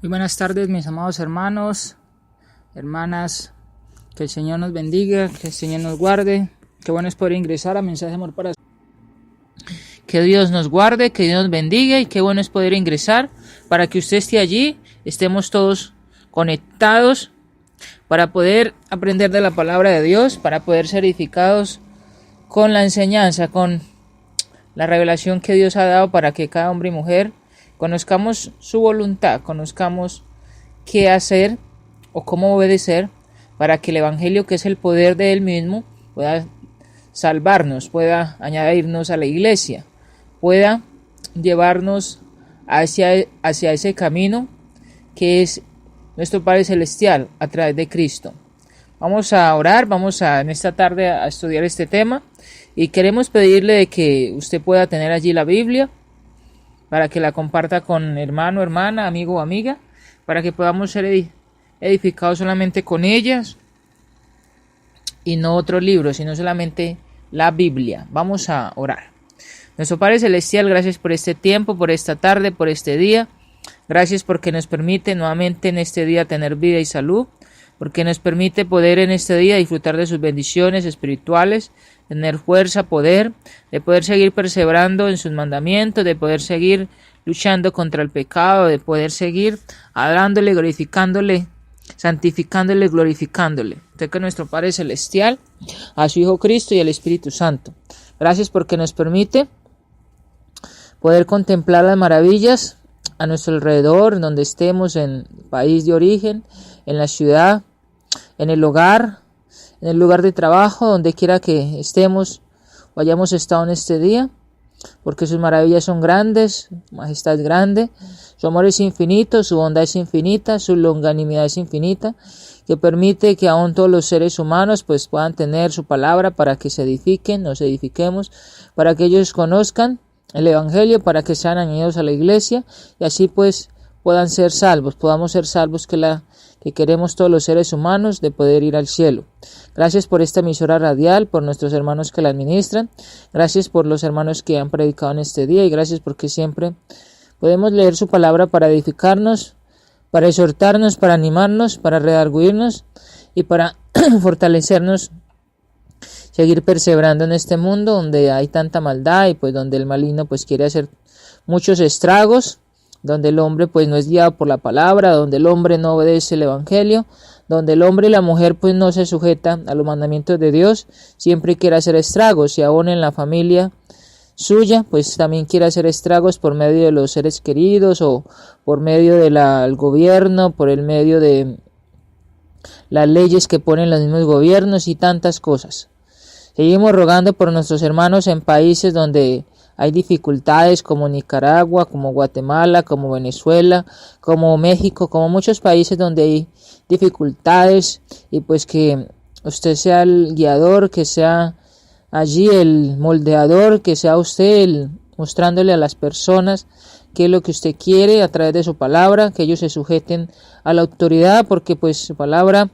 Muy buenas tardes, mis amados hermanos, hermanas, que el Señor nos bendiga, que el Señor nos guarde. Qué bueno es poder ingresar a Mensaje de Amor para... Que Dios nos guarde, que Dios nos bendiga y qué bueno es poder ingresar para que usted esté allí, estemos todos conectados para poder aprender de la palabra de Dios, para poder ser edificados con la enseñanza, con la revelación que Dios ha dado para que cada hombre y mujer conozcamos su voluntad, conozcamos qué hacer o cómo obedecer para que el Evangelio, que es el poder de Él mismo, pueda salvarnos, pueda añadirnos a la iglesia, pueda llevarnos hacia ese camino que es nuestro Padre Celestial a través de Cristo. Vamos a orar, en esta tarde a estudiar este tema y queremos pedirle de que usted pueda tener allí la Biblia para que la comparta con hermano, hermana, amigo o amiga, para que podamos ser edificados solamente con ellas y no otro libro, sino solamente la Biblia. Vamos a orar. Nuestro Padre Celestial, gracias por este tiempo, por esta tarde, por este día. Gracias porque nos permite nuevamente en este día tener vida y salud, porque nos permite poder en este día disfrutar de sus bendiciones espirituales, tener fuerza, poder, de poder seguir perseverando en sus mandamientos, de poder seguir luchando contra el pecado, de poder seguir adorándole, glorificándole, santificándole, glorificándole. Usted que es nuestro Padre Celestial, a su Hijo Cristo y al Espíritu Santo. Gracias porque nos permite poder contemplar las maravillas a nuestro alrededor, donde estemos, en el país de origen, en la ciudad, en el hogar, en el lugar de trabajo, donde quiera que estemos o hayamos estado en este día, porque sus maravillas son grandes, su majestad es grande, su amor es infinito, su bondad es infinita, su longanimidad es infinita, que permite que aún todos los seres humanos pues puedan tener su palabra para que se edifiquen, nos edifiquemos, para que ellos conozcan el Evangelio, para que sean añadidos a la iglesia y así pues puedan ser salvos, podamos ser salvos que queremos todos los seres humanos de poder ir al cielo. Gracias por esta emisora radial, por nuestros hermanos que la administran, gracias por los hermanos que han predicado en este día y gracias porque siempre podemos leer su palabra para edificarnos, para exhortarnos, para animarnos, para redarguirnos y para fortalecernos, seguir perseverando en este mundo donde hay tanta maldad y pues donde el maligno pues quiere hacer muchos estragos, donde el hombre pues no es guiado por la palabra, donde el hombre no obedece el Evangelio, donde el hombre y la mujer pues no se sujeta a los mandamientos de Dios, siempre quiere hacer estragos y aún en la familia suya pues también quiere hacer estragos por medio de los seres queridos o por medio del gobierno, por el medio de las leyes que ponen los mismos gobiernos y tantas cosas. Seguimos rogando por nuestros hermanos en países donde hay dificultades como Nicaragua, como Guatemala, como Venezuela, como México, como muchos países donde hay dificultades y pues que usted sea el guiador, que sea allí el moldeador, que sea usted el mostrándole a las personas qué es lo que usted quiere a través de su palabra, que ellos se sujeten a la autoridad porque pues su palabra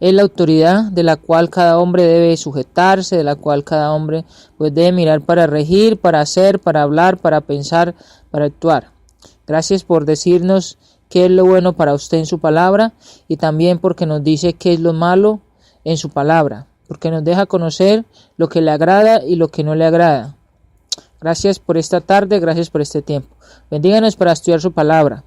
es la autoridad de la cual cada hombre debe sujetarse, de la cual cada hombre pues debe mirar para regir, para hacer, para hablar, para pensar, para actuar. Gracias por decirnos qué es lo bueno para usted en su palabra y también porque nos dice qué es lo malo en su palabra, porque nos deja conocer lo que le agrada y lo que no le agrada. Gracias por esta tarde, gracias por este tiempo. Bendíganos para estudiar su palabra.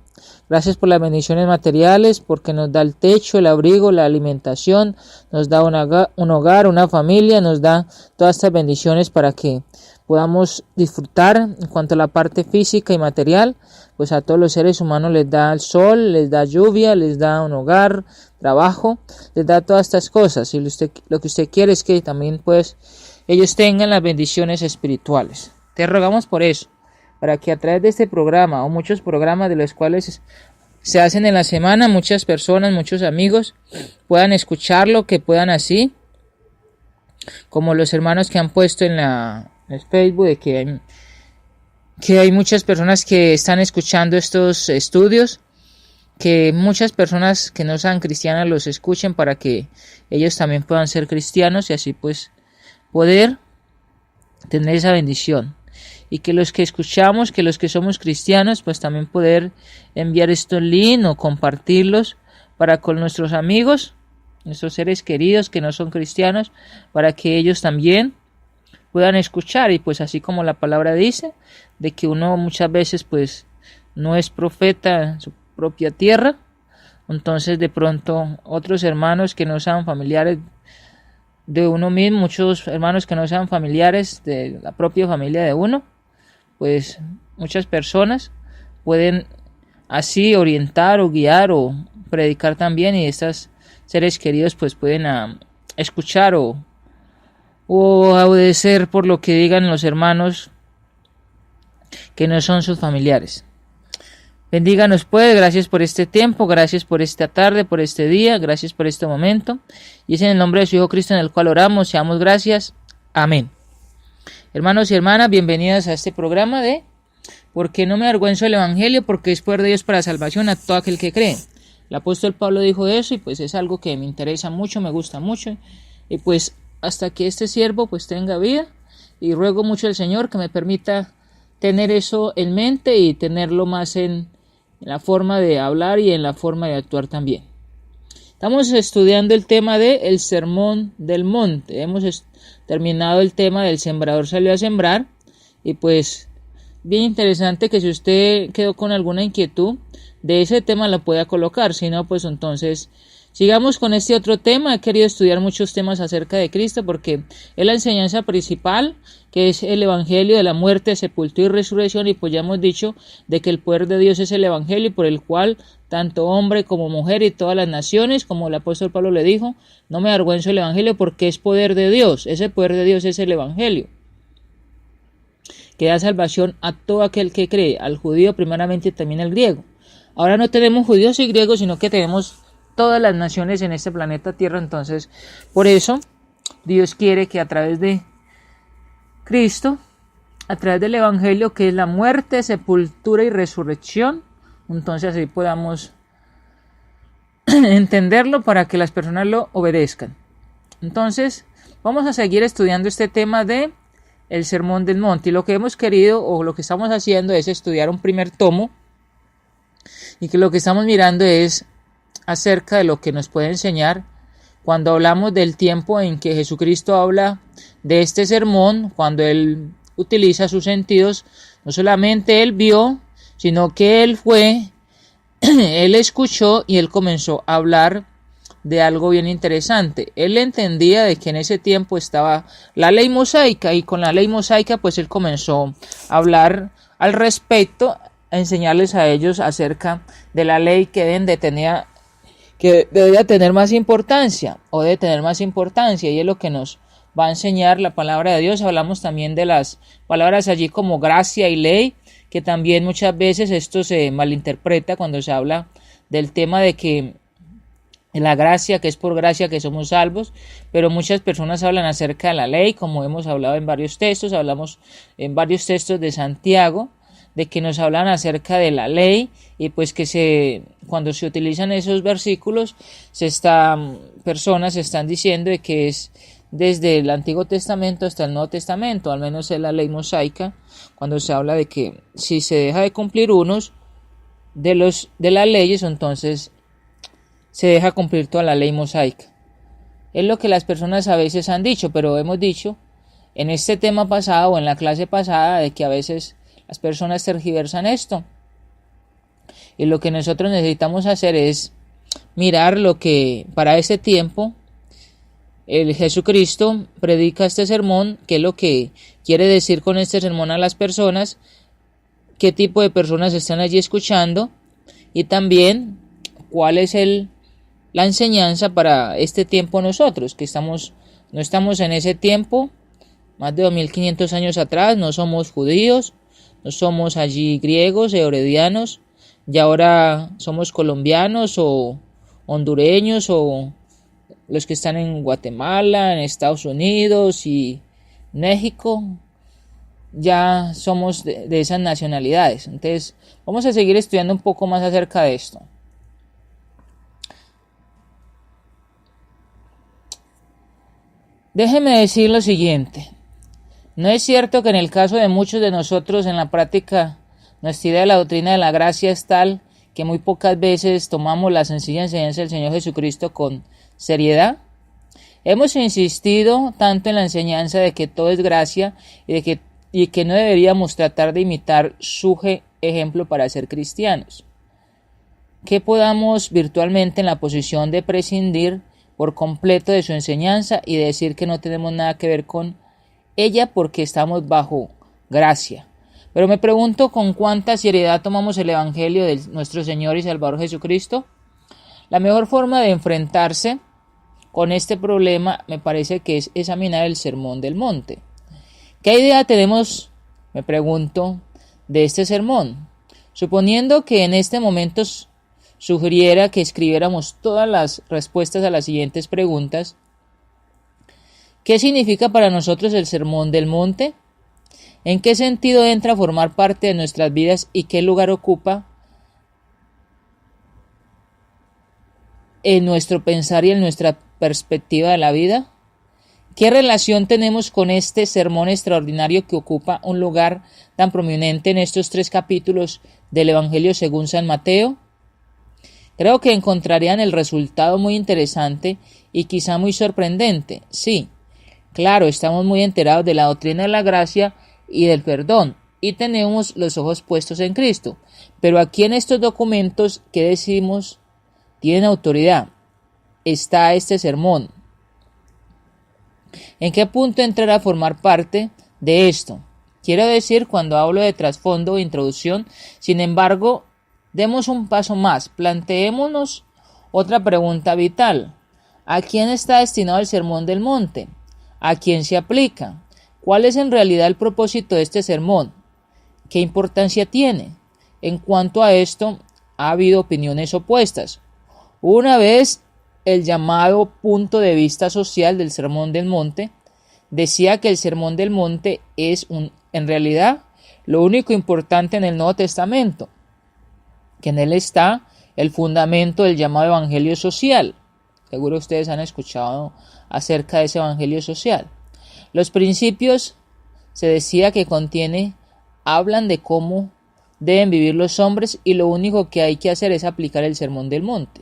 Gracias por las bendiciones materiales, porque nos da el techo, el abrigo, la alimentación, nos da un hogar, una familia, nos da todas estas bendiciones para que podamos disfrutar en cuanto a la parte física y material, pues a todos los seres humanos les da el sol, les da lluvia, les da un hogar, trabajo, les da todas estas cosas y lo que usted quiere es que también pues ellos tengan las bendiciones espirituales. Te rogamos por eso, para que a través de este programa o muchos programas de los cuales se hacen en la semana, muchas personas, muchos amigos puedan escucharlo, que puedan así, como los hermanos que han puesto en el Facebook, de que hay muchas personas que están escuchando estos estudios, que muchas personas que no sean cristianas los escuchen para que ellos también puedan ser cristianos y así pues poder tener esa bendición. y que los que escuchamos, que los que somos cristianos, pues también poder enviar estos links o compartirlos para con nuestros amigos, nuestros seres queridos que no son cristianos, para que ellos también puedan escuchar. Y pues así como la palabra dice, de que uno muchas veces pues no es profeta en su propia tierra, entonces de pronto otros hermanos que no sean familiares de uno mismo, muchos hermanos que no sean familiares de la propia familia de uno, pues muchas personas pueden así orientar o guiar o predicar también, y estos seres queridos pues pueden escuchar o obedecer por lo que digan los hermanos que no son sus familiares. Bendíganos pues, gracias por este tiempo, gracias por esta tarde, por este día, gracias por este momento. Y es en el nombre de su Hijo Cristo en el cual oramos, seamos gracias. Amén. Hermanos y hermanas, bienvenidos a este programa de ¿Por qué no me avergüenzo del Evangelio? Porque es poder de Dios para salvación a todo aquel que cree. El apóstol Pablo dijo eso y pues es algo que me interesa mucho, me gusta mucho. Y pues hasta que este siervo pues tenga vida, y ruego mucho al Señor que me permita tener eso en mente y tenerlo más en la forma de hablar y en la forma de actuar también. Estamos estudiando el tema del Sermón del Monte. Hemos terminado el tema del sembrador salió a sembrar, y pues bien interesante que si usted quedó con alguna inquietud de ese tema la pueda colocar, si no pues entonces sigamos con este otro tema. He querido estudiar muchos temas acerca de Cristo porque es la enseñanza principal, que es el Evangelio de la muerte, sepultura y resurrección, y pues ya hemos dicho de que el poder de Dios es el Evangelio por el cual tanto hombre como mujer y todas las naciones, como el apóstol Pablo le dijo, no me avergüenzo del Evangelio porque es poder de Dios. Ese poder de Dios es el Evangelio, que da salvación a todo aquel que cree, al judío primeramente y también al griego. Ahora no tenemos judíos y griegos, sino que tenemos todas las naciones en este planeta Tierra. Entonces, por eso, Dios quiere que a través de Cristo, a través del Evangelio, que es la muerte, sepultura y resurrección, entonces así podamos entenderlo para que las personas lo obedezcan. Entonces, vamos a seguir estudiando este tema de el Sermón del Monte, y lo que hemos querido o lo que estamos haciendo es estudiar un primer tomo, y que lo que estamos mirando es acerca de lo que nos puede enseñar cuando hablamos del tiempo en que Jesucristo habla de este sermón, cuando Él utiliza sus sentidos. No solamente Él vio, sino que Él fue, Él escuchó y Él comenzó a hablar de algo bien interesante. Él entendía de que en ese tiempo estaba la ley mosaica, y con la ley mosaica pues Él comenzó a hablar al respecto, a enseñarles a ellos acerca de la ley que debería tener más importancia, y es lo que nos va a enseñar la palabra de Dios. Hablamos también de las palabras allí como gracia y ley, que también muchas veces esto se malinterpreta cuando se habla del tema de que la gracia, que es por gracia que somos salvos, pero muchas personas hablan acerca de la ley, como hemos hablado en varios textos. Hablamos en varios textos de Santiago, de que nos hablan acerca de la ley, y pues que cuando se utilizan esos versículos, personas están diciendo de que es desde el Antiguo Testamento hasta el Nuevo Testamento, al menos es la ley mosaica, cuando se habla de que si se deja de cumplir unos de las leyes, entonces se deja cumplir toda la ley mosaica. Es lo que las personas a veces han dicho, pero hemos dicho en este tema pasado o en la clase pasada de que a veces las personas tergiversan esto, y lo que nosotros necesitamos hacer es mirar lo que para ese tiempo el Jesucristo predica este sermón, qué es lo que quiere decir con este sermón a las personas, qué tipo de personas están allí escuchando, y también cuál es la enseñanza para este tiempo nosotros, que no estamos en ese tiempo, más de 2500 años atrás, no somos judíos, no somos allí griegos, herodianos, y ahora somos colombianos o hondureños o los que están en Guatemala, en Estados Unidos y México, ya somos de esas nacionalidades. Entonces vamos a seguir estudiando un poco más acerca de esto. Déjeme decir lo siguiente. ¿No es cierto que en el caso de muchos de nosotros en la práctica nuestra idea de la doctrina de la gracia es tal que muy pocas veces tomamos la sencilla enseñanza del Señor Jesucristo con seriedad? Hemos insistido tanto en la enseñanza de que todo es gracia y que no deberíamos tratar de imitar su ejemplo para ser cristianos, que podamos virtualmente en la posición de prescindir por completo de su enseñanza y de decir que no tenemos nada que ver con ella porque estamos bajo gracia. Pero me pregunto con cuánta seriedad tomamos el Evangelio de nuestro Señor y Salvador Jesucristo. La mejor forma de enfrentarse con este problema me parece que es examinar el Sermón del Monte. ¿Qué idea tenemos, me pregunto, de este sermón? Suponiendo que en este momento sugiriera que escribiéramos todas las respuestas a las siguientes preguntas. ¿Qué significa para nosotros el Sermón del Monte? ¿En qué sentido entra a formar parte de nuestras vidas y qué lugar ocupa en nuestro pensar y en nuestra perspectiva de la vida? ¿Qué relación tenemos con este sermón extraordinario que ocupa un lugar tan prominente en estos 3 capítulos del Evangelio según San Mateo? Creo que encontrarían el resultado muy interesante y quizá muy sorprendente. Sí, claro, estamos muy enterados de la doctrina de la gracia y del perdón, y tenemos los ojos puestos en Cristo. Pero aquí en estos documentos que decimos tienen autoridad, está este sermón. ¿En qué punto entrará a formar parte de esto? Quiero decir, cuando hablo de trasfondo o introducción, sin embargo, demos un paso más, planteémonos otra pregunta vital. ¿A quién está destinado el Sermón del Monte? ¿A quién se aplica? ¿Cuál es en realidad el propósito de este sermón? ¿Qué importancia tiene? En cuanto a esto, ha habido opiniones opuestas. Una vez, el llamado punto de vista social del Sermón del Monte decía que el Sermón del Monte es en realidad lo único importante en el Nuevo Testamento, que en él está el fundamento del llamado Evangelio social. Seguro ustedes han escuchado acerca de ese Evangelio social. Los principios, se decía que contiene, hablan de cómo deben vivir los hombres y lo único que hay que hacer es aplicar el Sermón del Monte.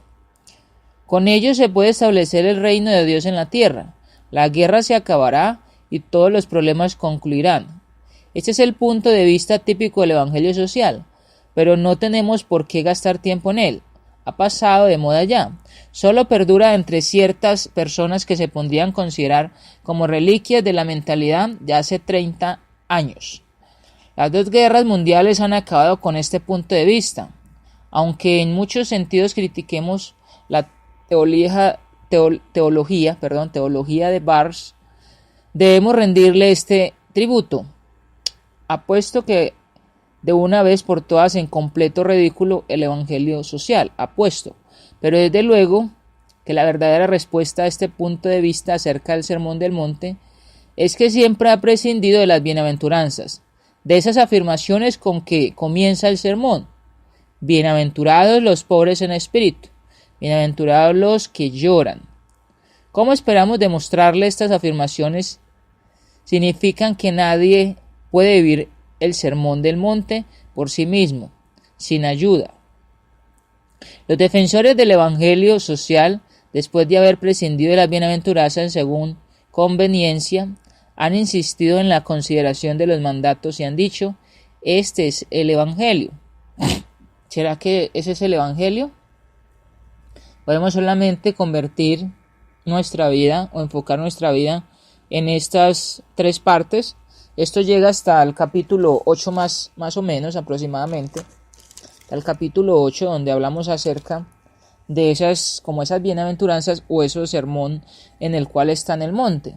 Con ello se puede establecer el reino de Dios en la tierra. La guerra se acabará y todos los problemas concluirán. Este es el punto de vista típico del Evangelio social, pero no tenemos por qué gastar tiempo en él. Ha pasado de moda ya. Solo perdura entre ciertas personas que se podrían considerar como reliquias de la mentalidad de hace 30 años. Las 2 guerras mundiales han acabado con este punto de vista. Aunque en muchos sentidos critiquemos la teología de Barth, debemos rendirle este tributo. Apuesto que de una vez por todas en completo ridículo el Evangelio social, apuesto. Pero desde luego que la verdadera respuesta a este punto de vista acerca del Sermón del Monte es que siempre ha prescindido de las bienaventuranzas, de esas afirmaciones con que comienza el sermón. Bienaventurados los pobres en espíritu, bienaventurados los que lloran. ¿Cómo esperamos demostrarle estas afirmaciones? Significan que nadie puede vivir el Sermón del Monte por sí mismo, sin ayuda. Los defensores del Evangelio social, después de haber prescindido de las bienaventuranzas según conveniencia, han insistido en la consideración de los mandatos y han dicho, este es el Evangelio. ¿Será que ese es el Evangelio? Podemos solamente convertir nuestra vida o enfocar nuestra vida en estas 3 partes. Esto llega hasta el capítulo 8 más o menos aproximadamente, al capítulo 8 donde hablamos acerca de esas bienaventuranzas o ese sermón en el cual está en el monte.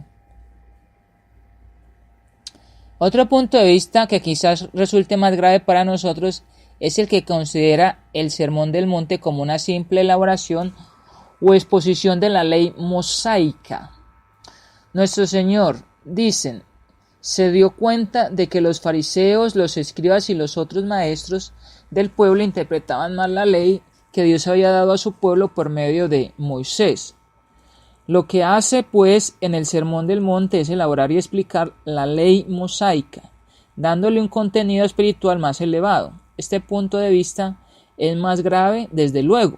Otro punto de vista que quizás resulte más grave para nosotros es el que considera el Sermón del Monte como una simple elaboración o exposición de la ley mosaica. Nuestro Señor, dicen, se dio cuenta de que los fariseos, los escribas y los otros maestros del pueblo interpretaban mal la ley que Dios había dado a su pueblo por medio de Moisés. Lo que hace, pues, en el Sermón del Monte es elaborar y explicar la ley mosaica, dándole un contenido espiritual más elevado. Este punto de vista es más grave, desde luego,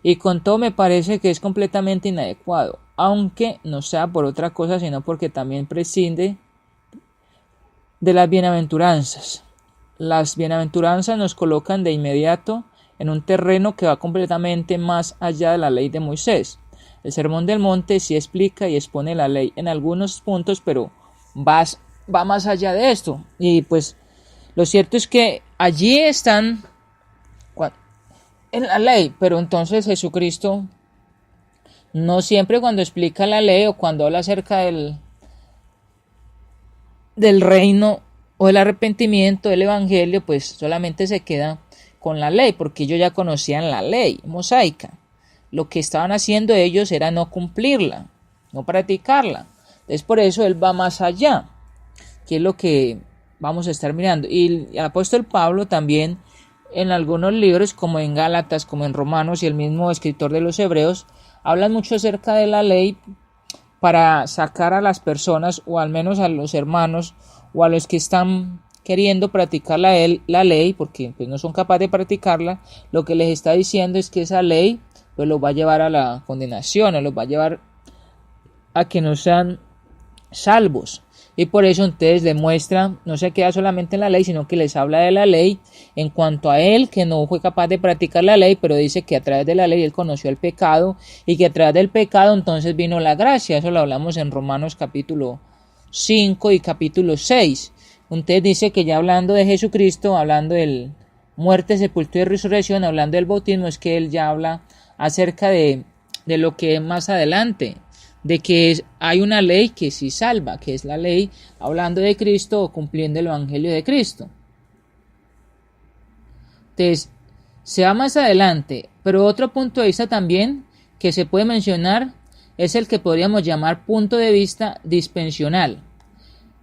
y con todo me parece que es completamente inadecuado, aunque no sea por otra cosa, sino porque también prescinde de las bienaventuranzas. Las bienaventuranzas nos colocan de inmediato en un terreno que va completamente más allá de la ley de Moisés. El Sermón del Monte sí explica y expone la ley en algunos puntos, pero va más allá de esto. Y pues lo cierto es que allí están en la ley, pero entonces Jesucristo no siempre cuando explica la ley o cuando habla acerca del reino o del arrepentimiento, del evangelio, pues solamente se queda con la ley, porque ellos ya conocían la ley mosaica. Lo que estaban haciendo ellos era no cumplirla, no practicarla. Entonces por eso él va más allá, que es lo que vamos a estar mirando. Y el apóstol Pablo también en algunos libros, como en Gálatas, como en Romanos y el mismo escritor de los Hebreos, hablan mucho acerca de la ley para sacar a las personas, o al menos a los hermanos, o a los que están queriendo practicar la ley, porque pues no son capaces de practicarla. Lo que les está diciendo es que esa ley pues los va a llevar a la condenación, o los va a llevar a que no sean salvos. Y por eso entonces demuestra, no se queda solamente en la ley, sino que les habla de la ley en cuanto a él, que no fue capaz de practicar la ley, pero dice que a través de la ley él conoció el pecado, y que a través del pecado entonces vino la gracia. Eso lo hablamos en Romanos capítulo 5 y capítulo 6. Entonces dice que ya hablando de Jesucristo, hablando del muerte, sepultura y resurrección, hablando del bautismo, es que él ya habla acerca de lo que es más adelante, de que hay una ley que sí salva, que es la ley hablando de Cristo o cumpliendo el evangelio de Cristo. Entonces, se va más adelante, pero otro punto de vista también que se puede mencionar es el que podríamos llamar punto de vista dispensacional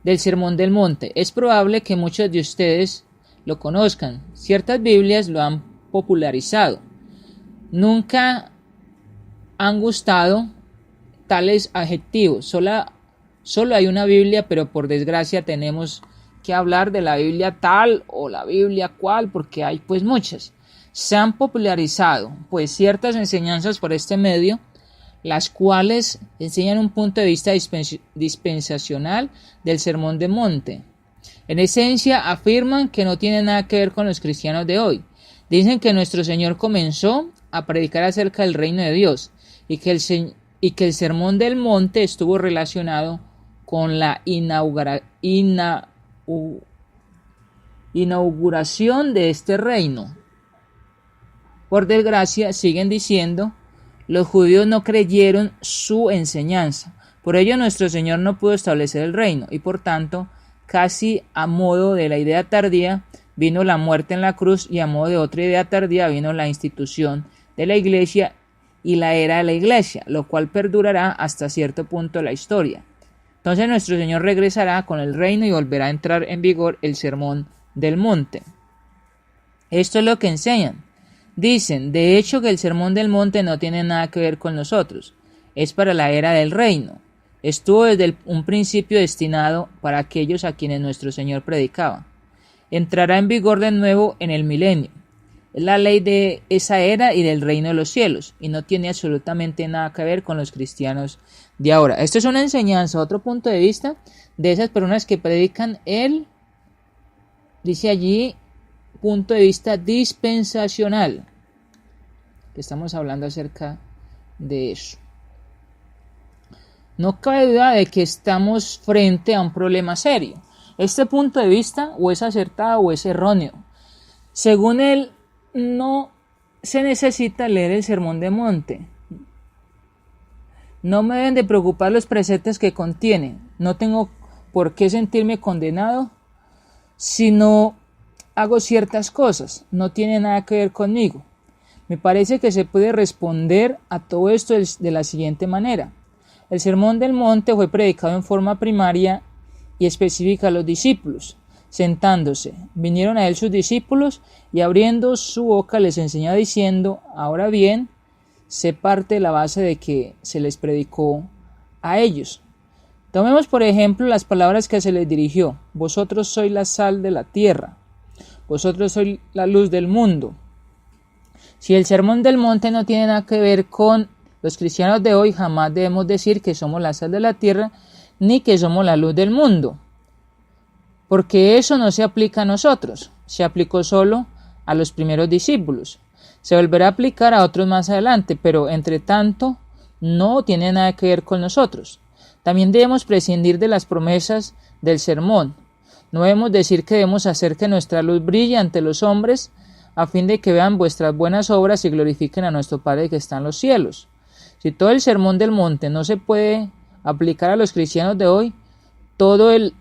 del Sermón del Monte. Es probable que muchos de ustedes lo conozcan. Ciertas Biblias lo han popularizado. Nunca han gustado tales adjetivos. Solo hay una Biblia, pero por desgracia tenemos que hablar de la Biblia tal o la Biblia cual, porque hay pues muchas. Se han popularizado pues ciertas enseñanzas por este medio, las cuales enseñan un punto de vista dispensacional del Sermón del Monte. En esencia afirman que no tiene nada que ver con los cristianos de hoy. Dicen que nuestro Señor comenzó a predicar acerca del reino de Dios y que el Sermón del Monte estuvo relacionado con la inauguración de este reino. Por desgracia, siguen diciendo, los judíos no creyeron su enseñanza. Por ello nuestro Señor no pudo establecer el reino y por tanto, casi a modo de la idea tardía, vino la muerte en la cruz, y a modo de otra idea tardía vino la institución de la iglesia y la era de la iglesia, lo cual perdurará hasta cierto punto de la historia. Entonces nuestro Señor regresará con el reino y volverá a entrar en vigor el Sermón del Monte. Esto es lo que enseñan. Dicen, de hecho, que el Sermón del Monte no tiene nada que ver con nosotros. Es para la era del reino. Estuvo desde un principio destinado para aquellos a quienes nuestro Señor predicaba. Entrará en vigor de nuevo en el milenio. Es la ley de esa era y del reino de los cielos, y no tiene absolutamente nada que ver con los cristianos de ahora. Esto es una enseñanza, otro punto de vista de esas personas que predican dice allí, punto de vista dispensacional, que estamos hablando acerca de eso. No cabe duda de que estamos frente a un problema serio. Este punto de vista o es acertado o es erróneo. Según él, no se necesita leer el Sermón del Monte. No me deben de preocupar los preceptos que contiene. No tengo por qué sentirme condenado si no hago ciertas cosas. No tiene nada que ver conmigo. Me parece que se puede responder a todo esto de la siguiente manera. El Sermón del Monte fue predicado en forma primaria y específica a los discípulos. Sentándose, vinieron a él sus discípulos y abriendo su boca les enseñó diciendo, ahora bien, se parte de la base de que se les predicó a ellos. Tomemos por ejemplo las palabras que se les dirigió: vosotros sois la sal de la tierra, vosotros sois la luz del mundo. Si el sermón del monte no tiene nada que ver con los cristianos de hoy, jamás debemos decir que somos la sal de la tierra ni que somos la luz del mundo, porque eso no se aplica a nosotros, se aplicó solo a los primeros discípulos. Se volverá a aplicar a otros más adelante, pero entre tanto no tiene nada que ver con nosotros. También debemos prescindir de las promesas del sermón. No debemos decir que debemos hacer que nuestra luz brille ante los hombres, a fin de que vean vuestras buenas obras y glorifiquen a nuestro Padre que está en los cielos. Si todo el sermón del monte no se puede aplicar a los cristianos de hoy, todo él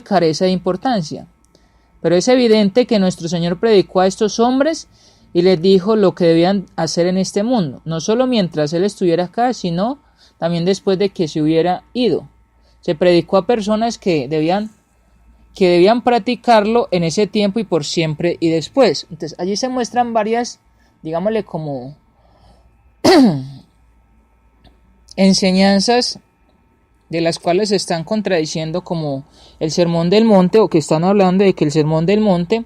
carece de importancia. Pero es evidente que nuestro Señor predicó a estos hombres y les dijo lo que debían hacer en este mundo, no solo mientras Él estuviera acá, sino también después de que se hubiera ido. Se predicó a personas que debían practicarlo en ese tiempo y por siempre y después. Entonces allí se muestran varias, digámosle como enseñanzas de las cuales se están contradiciendo, como el sermón del monte, o que están hablando de que el sermón del monte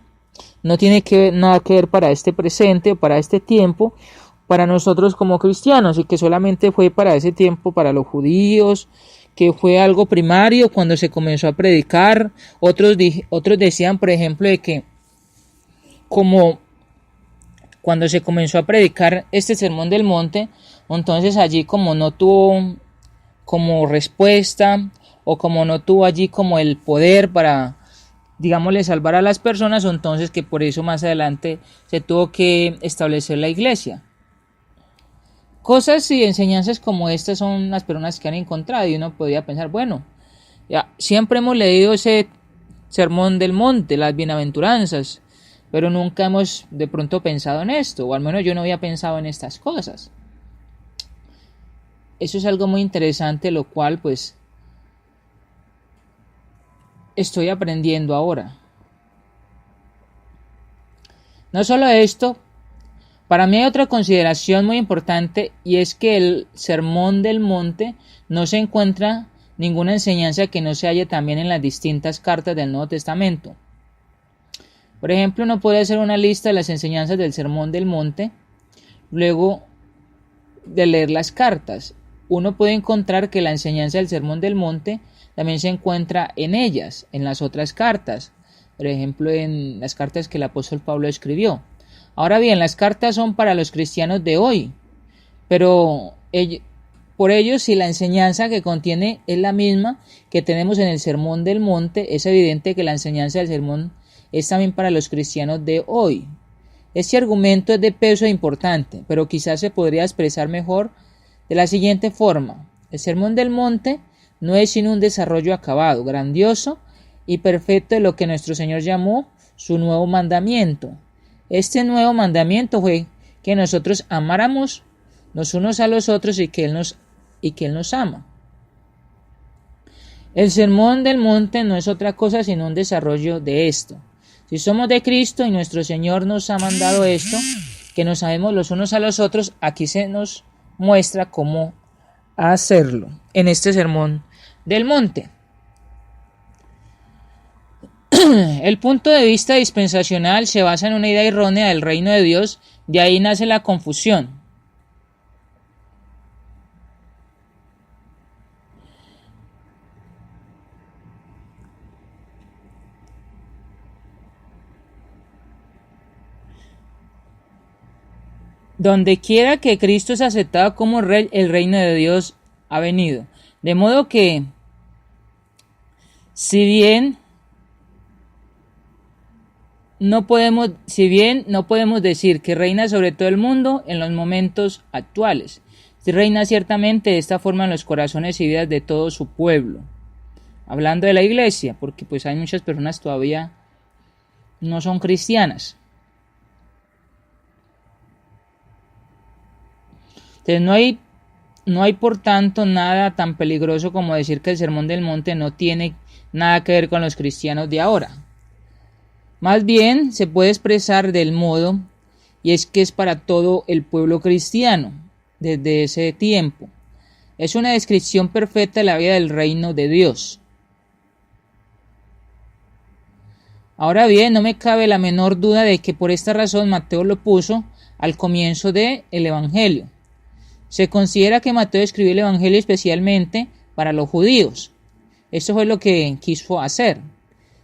no tiene nada que ver para este presente o para este tiempo, para nosotros como cristianos, y que solamente fue para ese tiempo para los judíos, que fue algo primario cuando se comenzó a predicar. Otros decían, por ejemplo, de que como cuando se comenzó a predicar este sermón del monte, entonces allí como no tuvo como respuesta, o como no tuvo allí como el poder para, digámosle, salvar a las personas, entonces que por eso más adelante se tuvo que establecer la iglesia. Cosas y enseñanzas como estas son las personas que han encontrado, y uno podría pensar, bueno, ya siempre hemos leído ese sermón del monte, las bienaventuranzas, pero nunca hemos de pronto pensado en esto, o al menos yo no había pensado en estas cosas. Eso es algo muy interesante, lo cual pues estoy aprendiendo ahora. No solo esto, para mí hay otra consideración muy importante, y es que el sermón del monte no se encuentra ninguna enseñanza que no se halle también en las distintas cartas del Nuevo Testamento. Por ejemplo, uno puede hacer una lista de las enseñanzas del sermón del monte luego de leer las cartas. Uno puede encontrar que la enseñanza del sermón del monte también se encuentra en ellas, en las otras cartas, por ejemplo en las cartas que el apóstol Pablo escribió. Ahora bien, las cartas son para los cristianos de hoy, pero por ello, si la enseñanza que contiene es la misma que tenemos en el sermón del monte, es evidente que la enseñanza del sermón es también para los cristianos de hoy. Este argumento es de peso e importante, pero quizás se podría expresar mejor de la siguiente forma: el sermón del monte no es sino un desarrollo acabado, grandioso y perfecto de lo que nuestro Señor llamó su nuevo mandamiento. Este nuevo mandamiento fue que nosotros amáramos los unos a los otros y que Él nos ama. El sermón del monte no es otra cosa sino un desarrollo de esto. Si somos de Cristo y nuestro Señor nos ha mandado esto, que nos amemos los unos a los otros, aquí se nos muestra cómo hacerlo en este sermón del monte. El punto de vista dispensacional se basa en una idea errónea del reino de Dios, de ahí nace la confusión. Donde quiera que Cristo es aceptado como Rey, el reino de Dios ha venido. De modo que, si bien no podemos decir que reina sobre todo el mundo en los momentos actuales, reina ciertamente de esta forma en los corazones y vidas de todo su pueblo. Hablando de la iglesia, porque pues hay muchas personas todavía no son cristianas. Entonces no hay por tanto nada tan peligroso como decir que el sermón del monte no tiene nada que ver con los cristianos de ahora. Más bien se puede expresar del modo y es que es para todo el pueblo cristiano desde ese tiempo. Es una descripción perfecta de la vida del reino de Dios. Ahora bien, no me cabe la menor duda de que por esta razón Mateo lo puso al comienzo del Evangelio. Se considera que Mateo escribió el Evangelio especialmente para los judíos. Esto fue lo que quiso hacer.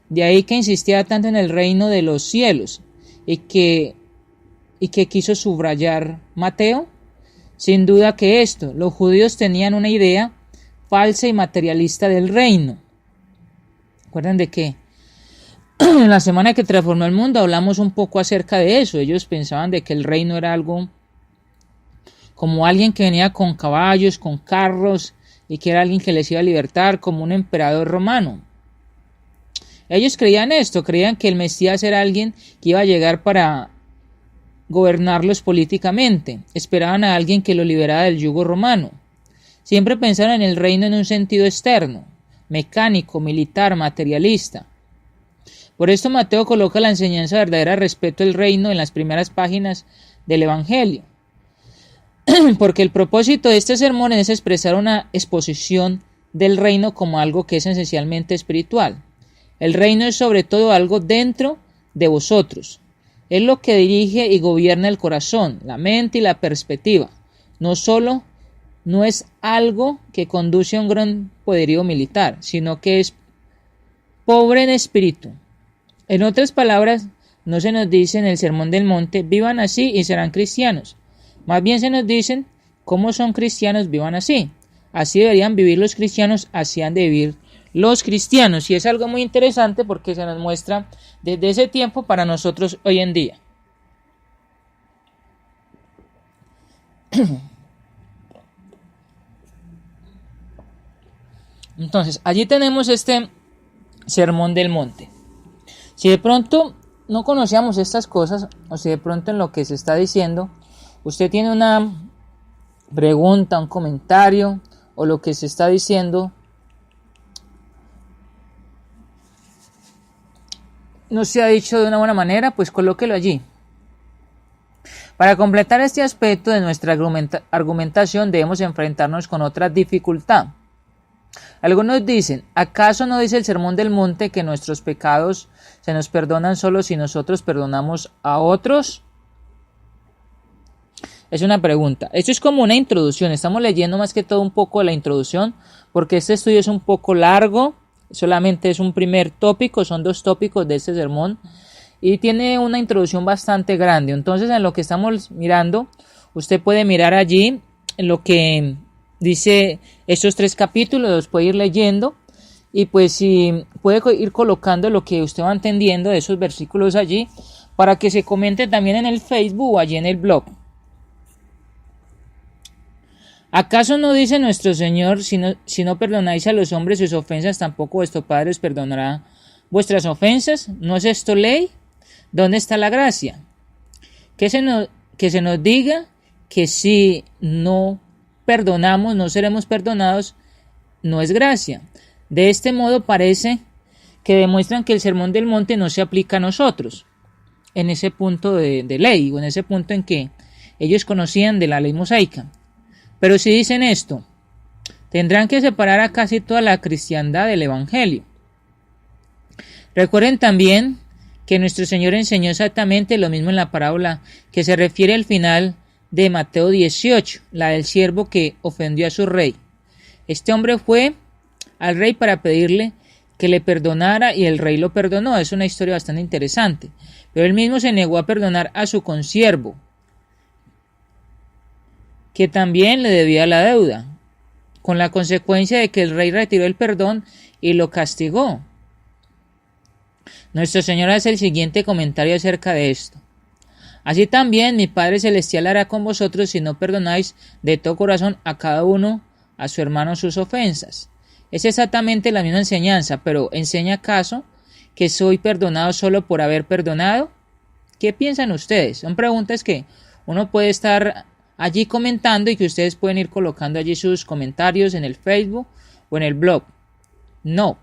De ahí que insistía tanto en el reino de los cielos y que quiso subrayar Mateo. Sin duda que los judíos tenían una idea falsa y materialista del reino. ¿Recuerdan de qué? En la semana que transformó el mundo hablamos un poco acerca de eso. Ellos pensaban de que el reino era algo como alguien que venía con caballos, con carros, y que era alguien que les iba a libertar, como un emperador romano. Ellos creían esto, creían que el Mesías era alguien que iba a llegar para gobernarlos políticamente. Esperaban a alguien que lo liberara del yugo romano. Siempre pensaron en el reino en un sentido externo, mecánico, militar, materialista. Por esto Mateo coloca la enseñanza verdadera respecto al reino en las primeras páginas del Evangelio. Porque el propósito de este sermón es expresar una exposición del reino como algo que es esencialmente espiritual. El reino es sobre todo algo dentro de vosotros. Es lo que dirige y gobierna el corazón, la mente y la perspectiva. No es algo que conduce a un gran poderío militar, sino que es pobre en espíritu. En otras palabras, no se nos dice en el Sermón del Monte, vivan así y serán cristianos. Más bien se nos dicen, cómo son cristianos, vivan así. Así deberían vivir los cristianos, así han de vivir los cristianos. Y es algo muy interesante porque se nos muestra desde ese tiempo para nosotros hoy en día. Entonces, allí tenemos este Sermón del Monte. Si de pronto no conocíamos estas cosas, o si de pronto en lo que se está diciendo, usted tiene una pregunta, un comentario, o lo que se está diciendo no se ha dicho de una buena manera, pues colóquelo allí. Para completar este aspecto de nuestra argumentación debemos enfrentarnos con otra dificultad. Algunos dicen, ¿acaso no dice el Sermón del Monte que nuestros pecados se nos perdonan solo si nosotros perdonamos a otros? Es una pregunta. Esto es como una introducción. Estamos leyendo más que todo un poco la introducción porque este estudio es un poco largo. Solamente es un primer tópico, son 2 tópicos de este sermón y tiene una introducción bastante grande. Entonces, en lo que estamos mirando, usted puede mirar allí en lo que dice estos 3 capítulos, los puede ir leyendo y pues si puede ir colocando lo que usted va entendiendo de esos versículos allí para que se comente también en el Facebook o allí en el blog. ¿Acaso no dice nuestro Señor, si no perdonáis a los hombres sus ofensas, tampoco vuestro Padre os perdonará vuestras ofensas? ¿No es esto ley? ¿Dónde está la gracia? Que se nos diga que si no perdonamos, no seremos perdonados, no es gracia. De este modo parece que demuestran que el Sermón del Monte no se aplica a nosotros, en ese punto de ley, o en ese punto en que ellos conocían de la ley mosaica. Pero si dicen esto, tendrán que separar a casi toda la cristiandad del Evangelio. Recuerden también que nuestro Señor enseñó exactamente lo mismo en la parábola que se refiere al final de Mateo 18, la del siervo que ofendió a su rey. Este hombre fue al rey para pedirle que le perdonara y el rey lo perdonó. Es una historia bastante interesante. Pero él mismo se negó a perdonar a su consiervo, que también le debía la deuda, con la consecuencia de que el rey retiró el perdón y lo castigó. Nuestro Señor hace el siguiente comentario acerca de esto. Así también mi Padre Celestial hará con vosotros si no perdonáis de todo corazón a cada uno a su hermano sus ofensas. Es exactamente la misma enseñanza, pero ¿enseña acaso que soy perdonado solo por haber perdonado? ¿Qué piensan ustedes? Son preguntas que uno puede estar allí comentando y que ustedes pueden ir colocando allí sus comentarios en el Facebook o en el blog. No,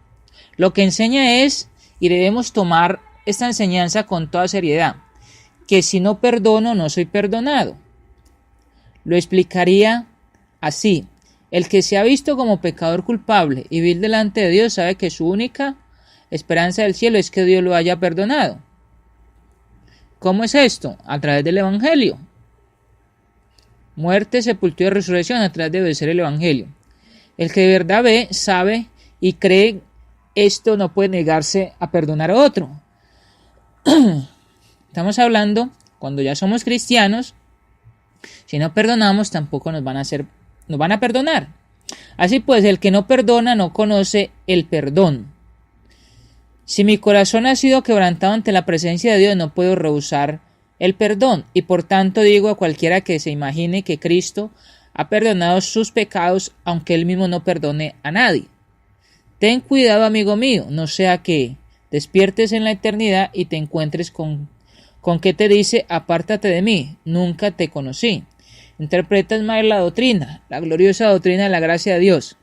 lo que enseña es, y debemos tomar esta enseñanza con toda seriedad, que si no perdono no soy perdonado. Lo explicaría así: el que se ha visto como pecador culpable y vil delante de Dios sabe que su única esperanza del cielo es que Dios lo haya perdonado. ¿Cómo es esto? A través del Evangelio. Muerte, sepultura y resurrección a través de obedecer el Evangelio. El que de verdad ve, sabe y cree esto no puede negarse a perdonar a otro. Estamos hablando, cuando ya somos cristianos, si no perdonamos tampoco nos van a perdonar. Así pues, el que no perdona no conoce el perdón. Si mi corazón ha sido quebrantado ante la presencia de Dios, no puedo rehusar el perdón, y por tanto digo a cualquiera que se imagine que Cristo ha perdonado sus pecados, aunque Él mismo no perdone a nadie. Ten cuidado, amigo mío, no sea que despiertes en la eternidad y te encuentres con que te dice: apártate de mí, nunca te conocí. Interpretas mal la doctrina, la gloriosa doctrina de la gracia de Dios.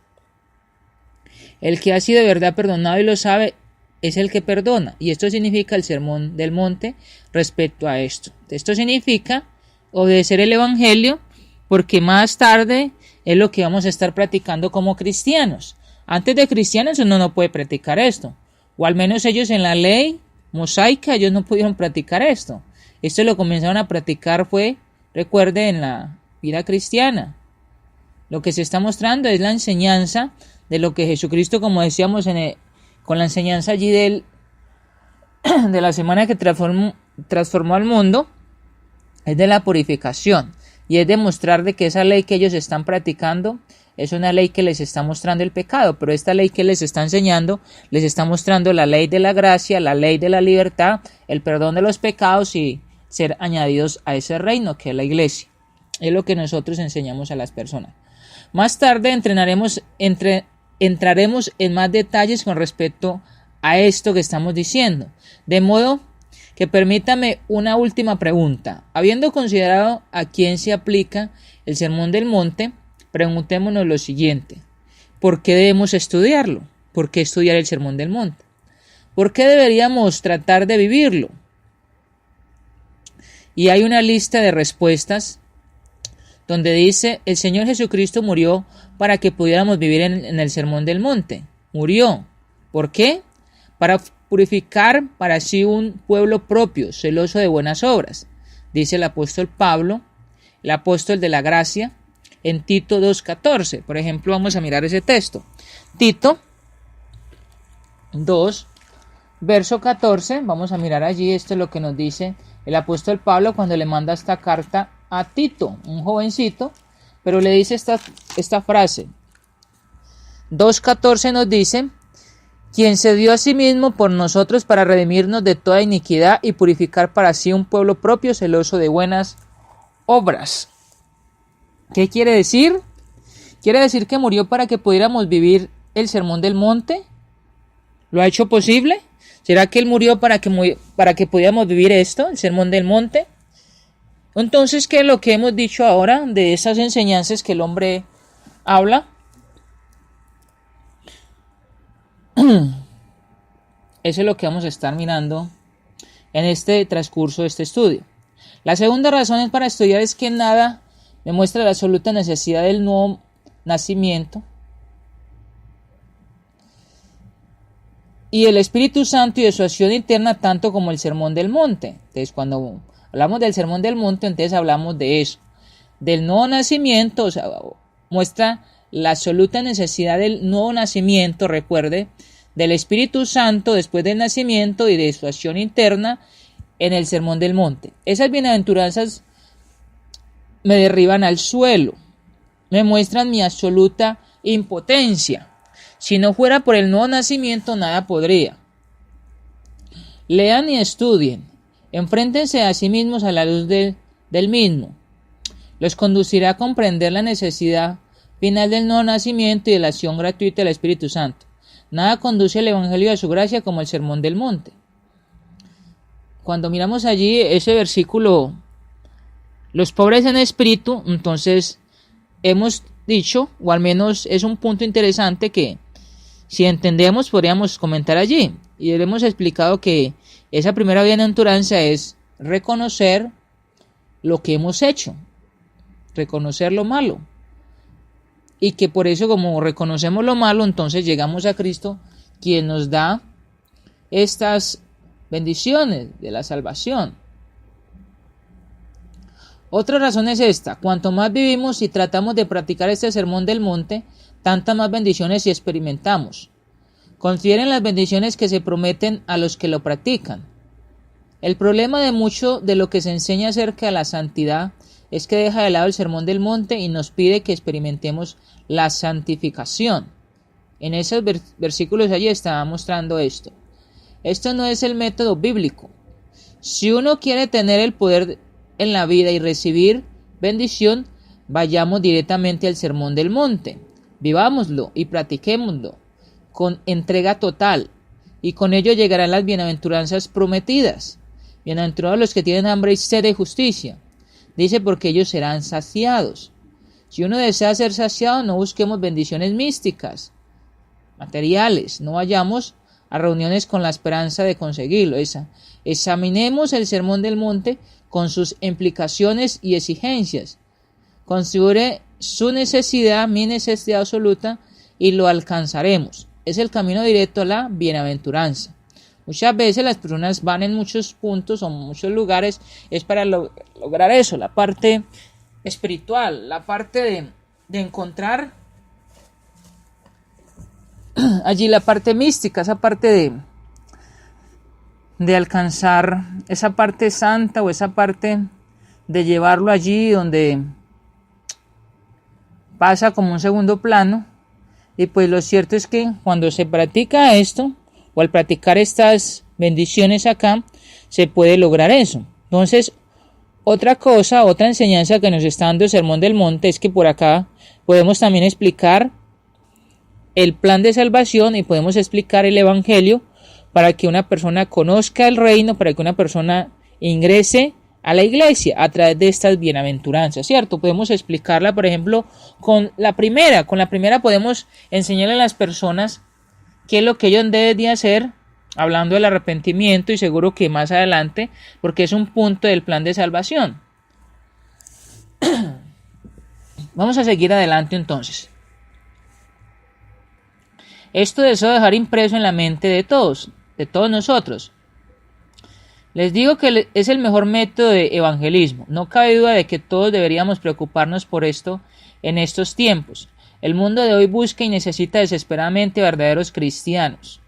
El que ha sido de verdad perdonado y lo sabe es el que perdona, y esto significa el sermón del monte respecto a esto. Esto significa obedecer el Evangelio, porque más tarde es lo que vamos a estar practicando como cristianos. Antes de cristianos uno no puede practicar esto, o al menos ellos en la ley mosaica ellos no pudieron practicar esto. Esto lo comenzaron a practicar recuerde, en la vida cristiana. Lo que se está mostrando es la enseñanza de lo que Jesucristo, como decíamos con la enseñanza allí de la semana que transformó al mundo, es de la purificación, y es demostrar de que esa ley que ellos están practicando es una ley que les está mostrando el pecado, pero esta ley que les está enseñando les está mostrando la ley de la gracia, la ley de la libertad, el perdón de los pecados y ser añadidos a ese reino que es la iglesia. Es lo que nosotros enseñamos a las personas. Más tarde entraremos en más detalles con respecto a esto que estamos diciendo. De modo que permítame una última pregunta. Habiendo considerado a quién se aplica el Sermón del Monte, preguntémonos lo siguiente: ¿por qué debemos estudiarlo? ¿Por qué estudiar el Sermón del Monte? ¿Por qué deberíamos tratar de vivirlo? Y hay una lista de respuestas donde dice: el Señor Jesucristo murió para que pudiéramos vivir en el Sermón del Monte. Murió. ¿Por qué? Para purificar para sí un pueblo propio, celoso de buenas obras. Dice el apóstol Pablo, el apóstol de la gracia, en Tito 2:14. Por ejemplo, vamos a mirar ese texto. Tito 2, verso 14. Vamos a mirar allí, esto es lo que nos dice el apóstol Pablo cuando le manda esta carta a Tito, un jovencito, pero le dice esta frase. 2:14 nos dice: quien se dio a sí mismo por nosotros para redimirnos de toda iniquidad y purificar para sí un pueblo propio celoso de buenas obras. ¿Qué quiere decir? Quiere decir que murió para que pudiéramos vivir el Sermón del Monte. ¿Lo ha hecho posible? ¿Será que Él murió para que pudiéramos vivir esto, el Sermón del Monte? Entonces, ¿qué es lo que hemos dicho ahora de esas enseñanzas que el hombre habla? Eso es lo que vamos a estar mirando en este transcurso de este estudio. La segunda razón para estudiar es que nada demuestra la absoluta necesidad del nuevo nacimiento y el Espíritu Santo y de su acción interna tanto como el Sermón del Monte. Entonces, cuando hablamos del Sermón del Monte, entonces hablamos de eso, del nuevo nacimiento, o sea, muestra la absoluta necesidad del nuevo nacimiento, recuerde, del Espíritu Santo después del nacimiento y de su acción interna en el Sermón del Monte. Esas bienaventuranzas me derriban al suelo, me muestran mi absoluta impotencia. Si no fuera por el nuevo nacimiento, nada podría. Lean y estudien, enfréntense a sí mismos a la luz del mismo. Los conducirá a comprender la necesidad final del nuevo nacimiento y de la acción gratuita del Espíritu Santo. Nada conduce al Evangelio de su gracia como el Sermón del Monte. Cuando miramos allí ese versículo, los pobres en espíritu, entonces hemos dicho, o al menos es un punto interesante que si entendemos podríamos comentar allí. Y hemos explicado que esa primera bienaventuranza es reconocer lo que hemos hecho, reconocer lo malo. Y que por eso, como reconocemos lo malo, entonces llegamos a Cristo, quien nos da estas bendiciones de la salvación. Otra razón es esta: cuanto más vivimos y tratamos de practicar este sermón del monte, tantas más bendiciones experimentamos. Consideren las bendiciones que se prometen a los que lo practican. El problema de mucho de lo que se enseña acerca de la santidad es que deja de lado el sermón del monte y nos pide que experimentemos la santificación. En esos versículos allí estaba mostrando esto. Esto no es el método bíblico. Si uno quiere tener el poder en la vida y recibir bendición, vayamos directamente al sermón del monte. Vivámoslo y practiquémoslo con entrega total, y con ello llegarán las bienaventuranzas prometidas. Bienaventurados los que tienen hambre y sed de justicia. Dice, porque ellos serán saciados. Si uno desea ser saciado, no busquemos bendiciones místicas, materiales, no vayamos a reuniones con la esperanza de conseguirlo. Examinemos el sermón del monte con sus implicaciones y exigencias. Considere su necesidad, mi necesidad absoluta, y lo alcanzaremos. Es el camino directo a la bienaventuranza. Muchas veces las personas van en muchos puntos o muchos lugares, es para lograr eso, la parte espiritual, la parte de encontrar allí la parte mística, esa parte de alcanzar esa parte santa o esa parte de llevarlo allí donde pasa como un segundo plano. Y pues lo cierto es que cuando se practica esto, o al practicar estas bendiciones acá, se puede lograr eso. Entonces, otra enseñanza que nos está dando el Sermón del Monte es que por acá podemos también explicar el plan de salvación y podemos explicar el Evangelio para que una persona conozca el reino, para que una persona ingrese a la iglesia a través de estas bienaventuranzas, ¿cierto? Podemos explicarla, por ejemplo, con la primera podemos enseñarle a las personas qué es lo que ellos deben de hacer, hablando del arrepentimiento, y seguro que más adelante, porque es un punto del plan de salvación. Vamos a seguir adelante entonces. Esto deseo dejar impreso en la mente de todos nosotros. Les digo que es el mejor método de evangelismo. No cabe duda de que todos deberíamos preocuparnos por esto en estos tiempos. El mundo de hoy busca y necesita desesperadamente verdaderos cristianos.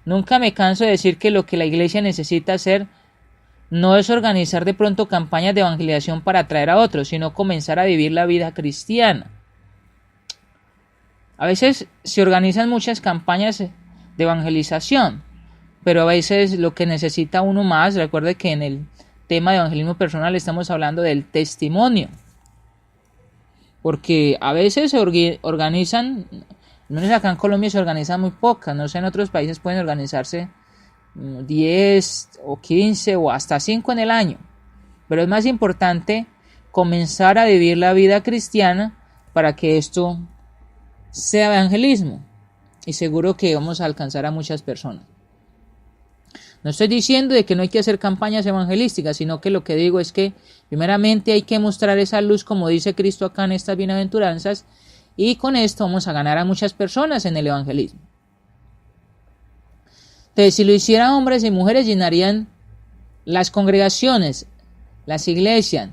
Nunca me canso de decir que lo que la iglesia necesita hacer no es organizar de pronto campañas de evangelización para atraer a otros, sino comenzar a vivir la vida cristiana. A veces se organizan muchas campañas de evangelización, pero a veces lo que necesita uno más, recuerde que en el tema de evangelismo personal estamos hablando del testimonio, porque a veces se organizan, no es acá en Colombia se organizan muy pocas, no sé, en otros países pueden organizarse 10 o 15 o hasta 5 en el año, pero es más importante comenzar a vivir la vida cristiana para que esto sea evangelismo, y seguro que vamos a alcanzar a muchas personas. No estoy diciendo de que no hay que hacer campañas evangelísticas, sino que lo que digo es que primeramente hay que mostrar esa luz, como dice Cristo acá en estas bienaventuranzas, y con esto vamos a ganar a muchas personas en el evangelismo. Entonces, si lo hicieran hombres y mujeres, llenarían las congregaciones, las iglesias,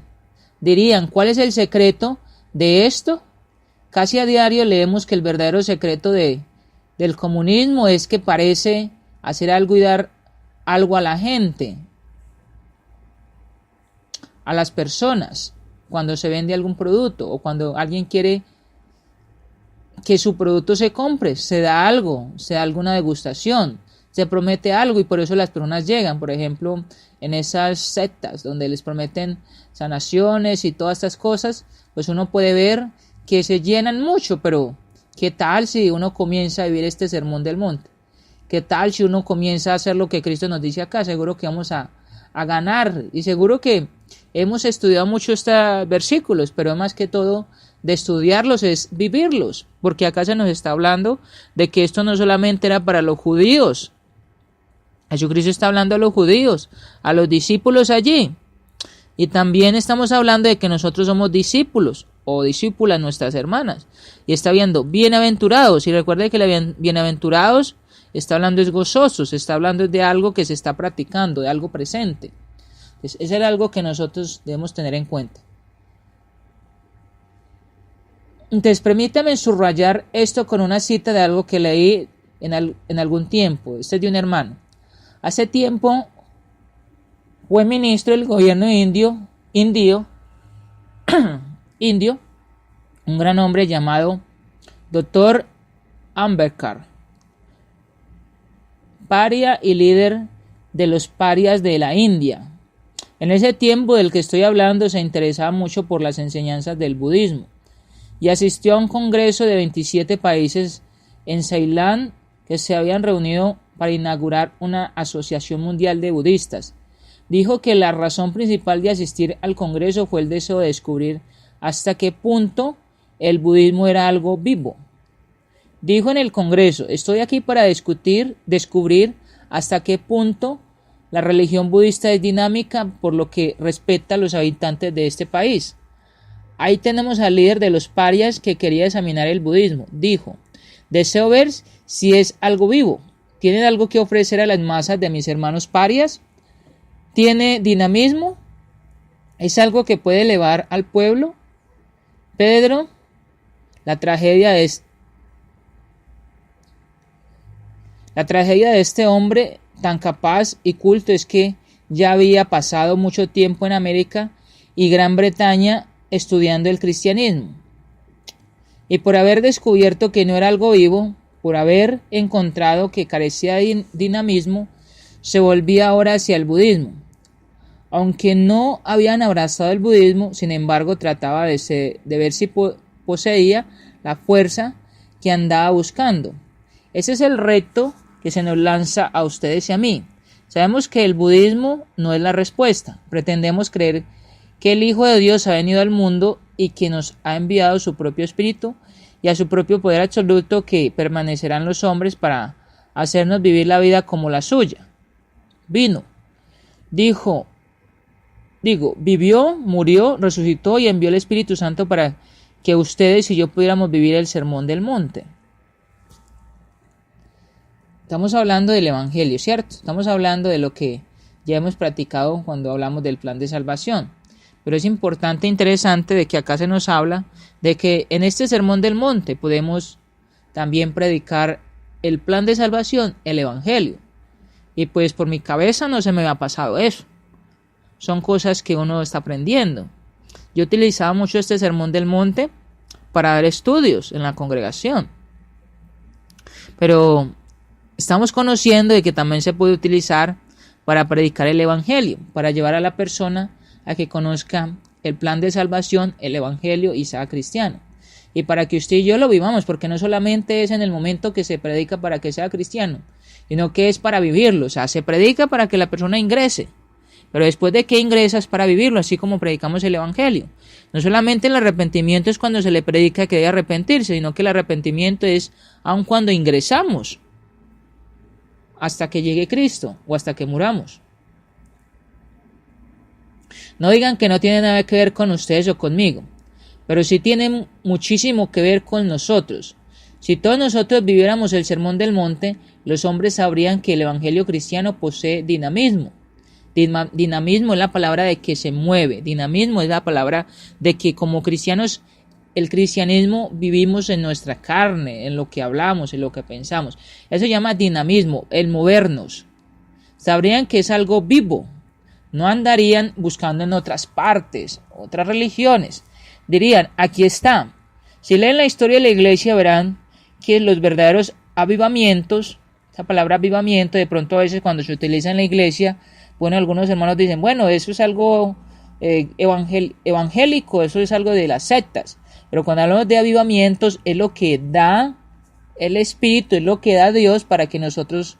dirían, ¿cuál es el secreto de esto? Casi a diario leemos que el verdadero secreto del comunismo es que parece hacer algo y dar algo a la gente, a las personas, cuando se vende algún producto o cuando alguien quiere que su producto se compre, se da algo, se da alguna degustación, se promete algo y por eso las personas llegan, por ejemplo, en esas sectas donde les prometen sanaciones y todas estas cosas, pues uno puede ver que se llenan mucho, pero ¿qué tal si uno comienza a vivir este sermón del monte? ¿Qué tal si uno comienza a hacer lo que Cristo nos dice acá? Seguro que vamos a ganar, y seguro que hemos estudiado mucho estos versículos, pero más que todo de estudiarlos es vivirlos, porque acá se nos está hablando de que esto no solamente era para los judíos. Jesucristo está hablando a los judíos, a los discípulos allí, Y también estamos hablando de que nosotros somos discípulos o discípulas nuestras hermanas. Y está viendo bienaventurados. Y recuerde que bienaventurados está hablando es gozosos, está hablando de algo que se está practicando, de algo presente. Entonces, eso es algo que nosotros debemos tener en cuenta. Entonces, permítame subrayar esto con una cita de algo que leí en algún tiempo. Este es de un hermano. Hace tiempo fue ministro del gobierno indio, un gran hombre llamado Dr. Ambedkar, paria y líder de los parias de la India. En ese tiempo del que estoy hablando se interesaba mucho por las enseñanzas del budismo y asistió a un congreso de 27 países en Ceilán que se habían reunido para inaugurar una asociación mundial de budistas. Dijo que la razón principal de asistir al congreso fue el deseo de descubrir hasta qué punto el budismo era algo vivo. Dijo en el congreso: estoy aquí para descubrir hasta qué punto la religión budista es dinámica por lo que respecta a los habitantes de este país. Ahí tenemos al líder de los parias que quería examinar el budismo. Dijo: deseo ver si es algo vivo. ¿Tienen algo que ofrecer a las masas de mis hermanos parias? ¿Tiene dinamismo? ¿Es algo que puede elevar al pueblo? Pedro, la tragedia de este hombre tan capaz y culto es que ya había pasado mucho tiempo en América y Gran Bretaña estudiando el cristianismo. Y por haber descubierto que no era algo vivo, por haber encontrado que carecía de dinamismo, se volvía ahora hacia el budismo. Aunque no habían abrazado el budismo, sin embargo trataba de ver si poseía la fuerza que andaba buscando. Ese es el reto que se nos lanza a ustedes y a mí. Sabemos que el budismo no es la respuesta. Pretendemos creer que el Hijo de Dios ha venido al mundo y que nos ha enviado su propio espíritu y a su propio poder absoluto que permanecerán los hombres para hacernos vivir la vida como la suya. Vivió, murió, resucitó y envió el Espíritu Santo para que ustedes y yo pudiéramos vivir el sermón del monte. Estamos hablando del Evangelio, ¿cierto? Estamos hablando de lo que ya hemos practicado cuando hablamos del plan de salvación. Pero es importante e interesante de que acá se nos habla de que en este sermón del monte podemos también predicar el plan de salvación, el Evangelio. Y pues por mi cabeza no se me ha pasado eso. Son cosas que uno está aprendiendo. Yo utilizaba mucho este sermón del monte para dar estudios en la congregación. Pero estamos conociendo de que también se puede utilizar para predicar el Evangelio, para llevar a la persona a que conozca el plan de salvación, el Evangelio y sea cristiano. Y para que usted y yo lo vivamos, porque no solamente es en el momento que se predica para que sea cristiano, sino que es para vivirlo. O sea, se predica para que la persona ingrese, pero después de que ingresas para vivirlo, así como predicamos el Evangelio. No solamente el arrepentimiento es cuando se le predica que debe arrepentirse, sino que el arrepentimiento es aun cuando ingresamos, hasta que llegue Cristo o hasta que muramos. No digan que no tiene nada que ver con ustedes o conmigo, pero sí tienen muchísimo que ver con nosotros. Si todos nosotros viviéramos el sermón del monte, los hombres sabrían que el Evangelio cristiano posee dinamismo. Dinamismo es la palabra de que se mueve. Dinamismo es la palabra de que como cristianos, el cristianismo vivimos en nuestra carne, en lo que hablamos, en lo que pensamos. Eso se llama dinamismo, el movernos. Sabrían que es algo vivo. No andarían buscando en otras partes, otras religiones. Dirían, aquí está. Si leen la historia de la iglesia verán que los verdaderos avivamientos, esa palabra avivamiento, de pronto a veces cuando se utiliza en la iglesia, bueno, algunos hermanos dicen, bueno, eso es algo evangélico, eso es algo de las sectas. Pero cuando hablamos de avivamientos, es lo que da el Espíritu, es lo que da Dios para que nosotros,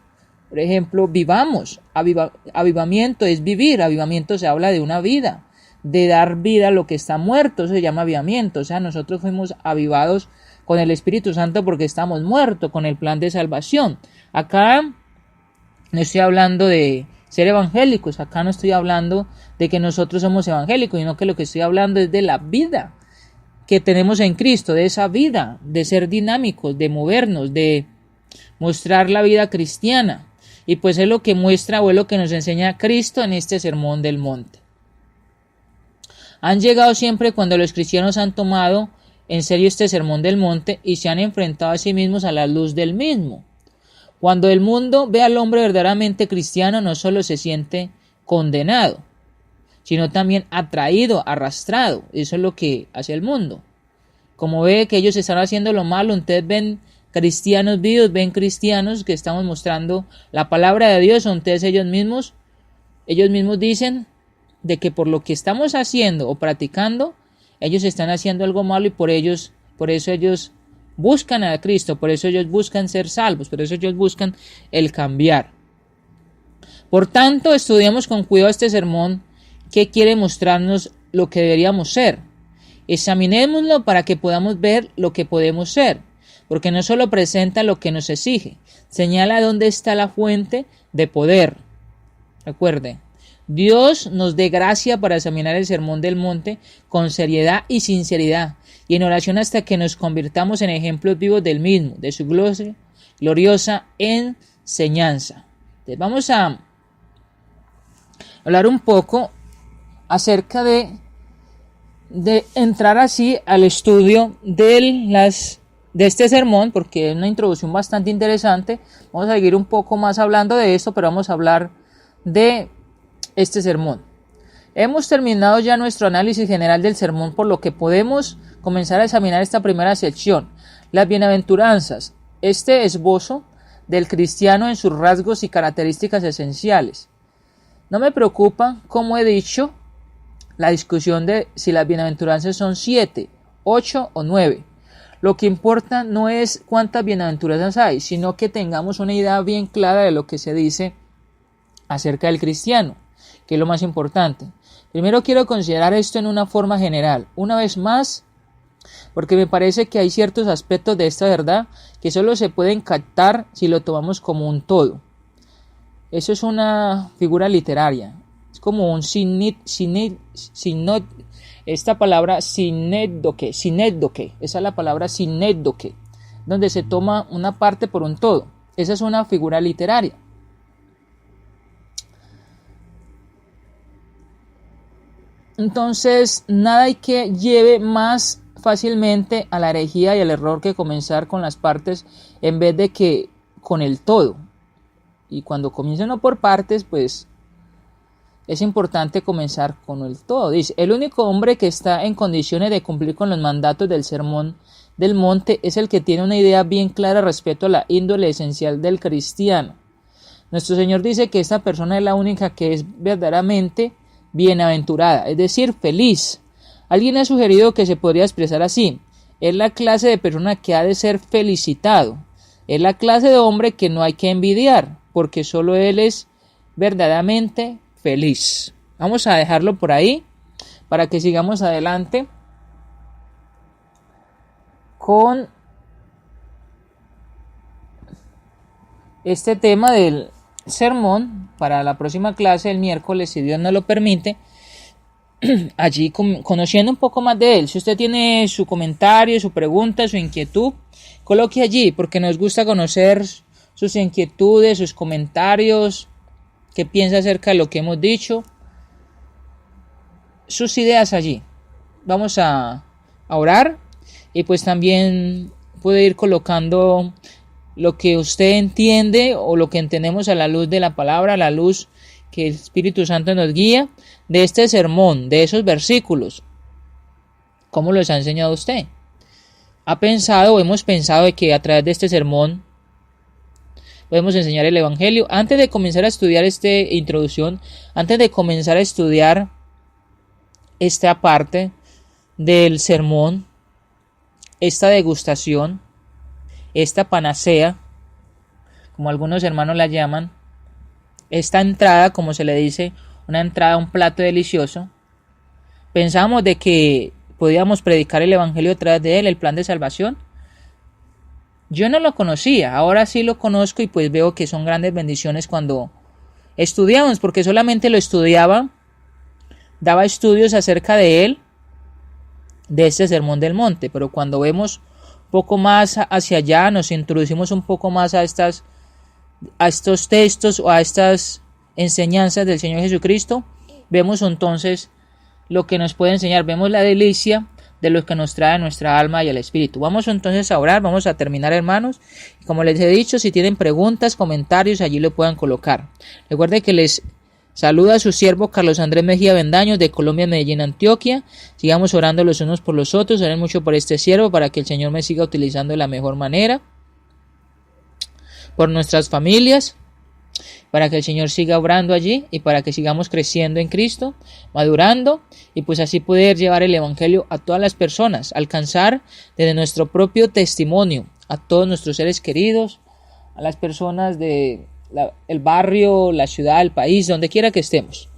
por ejemplo, vivamos. Avivamiento es vivir, avivamiento se habla de una vida, de dar vida a lo que está muerto, eso se llama avivamiento. O sea, nosotros fuimos avivados con el Espíritu Santo porque estamos muertos con el plan de salvación. Acá no estoy hablando de ser evangélicos. Acá no estoy hablando de que nosotros somos evangélicos, sino que lo que estoy hablando es de la vida que tenemos en Cristo, de esa vida, de ser dinámicos, de movernos, de mostrar la vida cristiana. Y pues es lo que muestra o es lo que nos enseña Cristo en este Sermón del Monte. Han llegado siempre cuando los cristianos han tomado en serio este Sermón del Monte y se han enfrentado a sí mismos a la luz del mismo. Cuando el mundo ve al hombre verdaderamente cristiano, no solo se siente condenado, sino también atraído, arrastrado. Eso es lo que hace el mundo. Como ve que ellos están haciendo lo malo, ustedes ven cristianos vivos, ven cristianos que estamos mostrando la palabra de Dios, entonces ellos mismos dicen de que por lo que estamos haciendo o practicando, ellos están haciendo algo malo y por eso ellos buscan a Cristo, por eso ellos buscan ser salvos, por eso ellos buscan el cambiar. Por tanto, estudiemos con cuidado este sermón que quiere mostrarnos lo que deberíamos ser. Examinémoslo para que podamos ver lo que podemos ser, porque no solo presenta lo que nos exige, señala dónde está la fuente de poder. Recuerde, Dios nos dé gracia para examinar el Sermón del Monte con seriedad y sinceridad, y en oración hasta que nos convirtamos en ejemplos vivos del mismo, de su gloriosa enseñanza. Entonces vamos a hablar un poco acerca de entrar así al estudio de este sermón, porque es una introducción bastante interesante. Vamos a seguir un poco más hablando de esto, pero vamos a hablar de este sermón. Hemos terminado ya nuestro análisis general del sermón, por lo que podemos comenzar a examinar esta primera sección, las bienaventuranzas, este esbozo del cristiano en sus rasgos y características esenciales. No me preocupa, como he dicho, la discusión de si las bienaventuranzas son 7, 8 o 9. Lo que importa no es cuántas bienaventuranzas hay, sino que tengamos una idea bien clara de lo que se dice acerca del cristiano, que es lo más importante. Primero quiero considerar esto en una forma general, una vez más, porque me parece que hay ciertos aspectos de esta verdad que solo se pueden captar si lo tomamos como un todo. Eso es una figura literaria, es como un esta palabra sinédoque, esa es la palabra sinédoque, donde se toma una parte por un todo. Esa es una figura literaria. Entonces, nada hay que lleve más fácilmente a la herejía y al error que comenzar con las partes en vez de que con el todo. Y cuando comienza uno por partes, pues es importante comenzar con el todo. Dice, el único hombre que está en condiciones de cumplir con los mandatos del Sermón del Monte es el que tiene una idea bien clara respecto a la índole esencial del cristiano. Nuestro Señor dice que esta persona es la única que es verdaderamente bienaventurada, es decir, feliz. Alguien ha sugerido que se podría expresar así: es la clase de persona que ha de ser felicitado, es la clase de hombre que no hay que envidiar, porque solo él es verdaderamente feliz. Vamos a dejarlo por ahí para que sigamos adelante con este tema del sermón para la próxima clase el miércoles, si Dios nos lo permite, allí conociendo un poco más de él. Si usted tiene su comentario, su pregunta, su inquietud, coloque allí, porque nos gusta conocer sus inquietudes, sus comentarios, qué piensa acerca de lo que hemos dicho, sus ideas allí. Vamos a orar y pues también puede ir colocando lo que usted entiende o lo que entendemos a la luz de la palabra, a la luz que el Espíritu Santo nos guía de este sermón, de esos versículos. ¿Cómo los ha enseñado usted? ¿Ha pensado o hemos pensado de que a través de este sermón podemos enseñar el Evangelio? Antes de comenzar a estudiar esta introducción, antes de comenzar a estudiar esta parte del sermón, esta degustación, esta panacea, como algunos hermanos la llaman, esta entrada, como se le dice, una entrada, un plato delicioso, pensamos de que podíamos predicar el Evangelio a través de él, el plan de salvación. Yo no lo conocía, ahora sí lo conozco y pues veo que son grandes bendiciones cuando estudiamos, porque solamente lo estudiaba, daba estudios acerca de él, de este Sermón del Monte, pero cuando vemos un poco más hacia allá, nos introducimos un poco más a estos textos o a estas enseñanzas del Señor Jesucristo, vemos entonces lo que nos puede enseñar, vemos la delicia de lo que nos trae a nuestra alma y al espíritu. Vamos entonces a orar, vamos a terminar, hermanos. Como les he dicho, si tienen preguntas, comentarios, allí lo puedan colocar. Recuerden que les saluda a su siervo Carlos Andrés Mejía Bendaño de Colombia, Medellín, Antioquia. Sigamos orando los unos por los otros, oren mucho por este siervo para que el Señor me siga utilizando de la mejor manera, por nuestras familias, para que el Señor siga obrando allí y para que sigamos creciendo en Cristo, madurando y pues así poder llevar el Evangelio a todas las personas, alcanzar desde nuestro propio testimonio a todos nuestros seres queridos, a las personas del barrio, la ciudad, el país, donde quiera que estemos.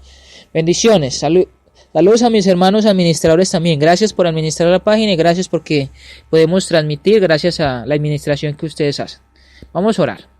Bendiciones, saludos a mis hermanos administradores también. Gracias por administrar la página y gracias porque podemos transmitir gracias a la administración que ustedes hacen. Vamos a orar.